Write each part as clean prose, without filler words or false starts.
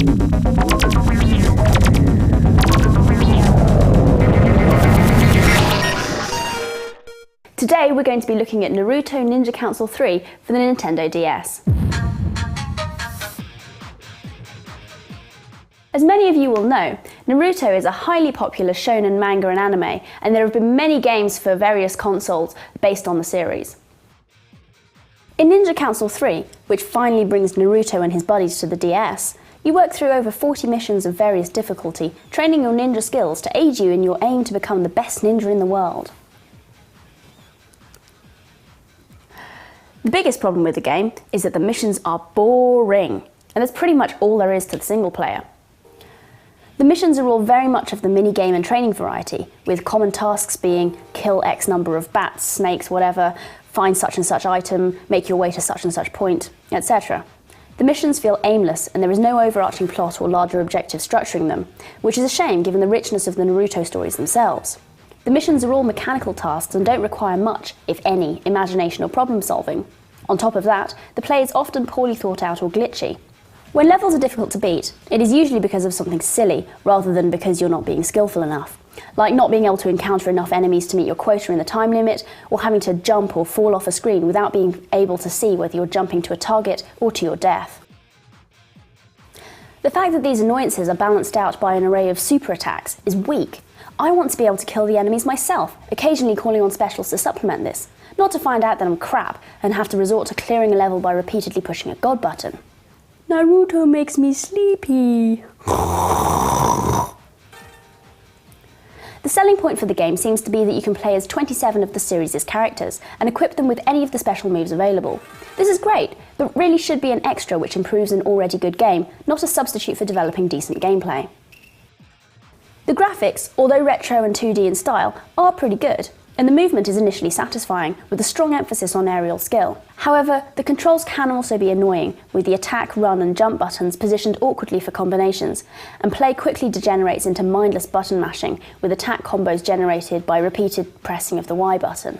Today we're going to be looking at Naruto Ninja Council 3 for the Nintendo DS. As many of you will know, Naruto is a highly popular shonen manga and anime, and there have been many games for various consoles based on the series. In Ninja Council 3, which finally brings Naruto and his buddies to the DS, you work through over 40 missions of various difficulty, training your ninja skills to aid you in your aim to become the best ninja in the world. The biggest problem with the game is that the missions are boring, and that's pretty much all there is to the single player. The missions are all very much of the mini-game and training variety, with common tasks being kill X number of bats, snakes, whatever, find such and such item, make your way to such and such point, etc. The missions feel aimless, and there is no overarching plot or larger objective structuring them, which is a shame given the richness of the Naruto stories themselves. The missions are all mechanical tasks and don't require much, if any, imagination or problem solving. On top of that, the play is often poorly thought out or glitchy. When levels are difficult to beat, it is usually because of something silly, rather than because you're not being skillful enough. Like not being able to encounter enough enemies to meet your quota in the time limit, or having to jump or fall off a screen without being able to see whether you're jumping to a target or to your death. The fact that these annoyances are balanced out by an array of super attacks is weak. I want to be able to kill the enemies myself, occasionally calling on specials to supplement this, not to find out that I'm crap and have to resort to clearing a level by repeatedly pushing a God button. Naruto makes me sleepy. The selling point for the game seems to be that you can play as 27 of the series' characters and equip them with any of the special moves available. This is great, but really should be an extra which improves an already good game, not a substitute for developing decent gameplay. The graphics, although retro and 2D in style, are pretty good, and the movement is initially satisfying, with a strong emphasis on aerial skill. However, the controls can also be annoying, with the attack, run and jump buttons positioned awkwardly for combinations, and play quickly degenerates into mindless button mashing, with attack combos generated by repeated pressing of the Y button.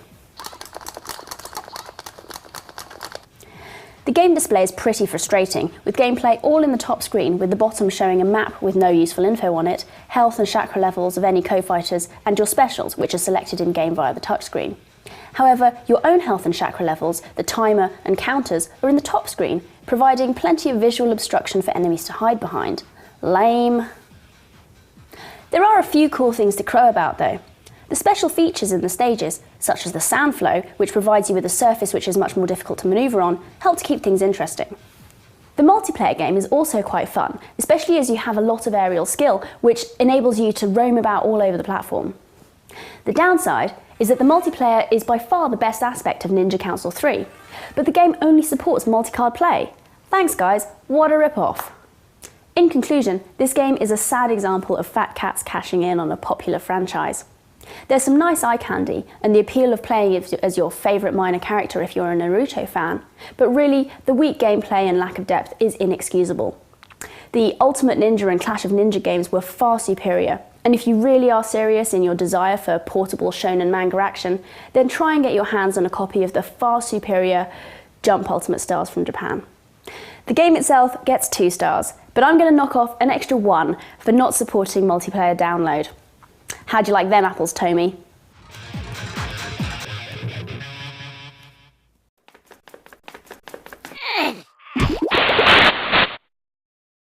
The game display is pretty frustrating, with gameplay all in the top screen, with the bottom showing a map with no useful info on it, health and chakra levels of any co-fighters, and your specials, which are selected in-game via the touchscreen. However, your own health and chakra levels, the timer and counters are in the top screen, providing plenty of visual obstruction for enemies to hide behind. Lame. There are a few cool things to crow about though. The special features in the stages, such as the sound flow, which provides you with a surface which is much more difficult to manoeuvre on, help to keep things interesting. The multiplayer game is also quite fun, especially as you have a lot of aerial skill, which enables you to roam about all over the platform. The downside is that the multiplayer is by far the best aspect of Ninja Council 3, but the game only supports multi-card play. Thanks guys, what a rip-off. In conclusion, this game is a sad example of fat cats cashing in on a popular franchise. There's some nice eye candy and the appeal of playing as your favourite minor character if you're a Naruto fan, but really the weak gameplay and lack of depth is inexcusable. The Ultimate Ninja and Clash of Ninja games were far superior, and if you really are serious in your desire for portable shonen manga action, then try and get your hands on a copy of the far superior Jump Ultimate Stars from Japan. The game itself gets 2 stars, but I'm going to knock off an extra 1 for not supporting multiplayer download. How'd you like them apples, Tommy?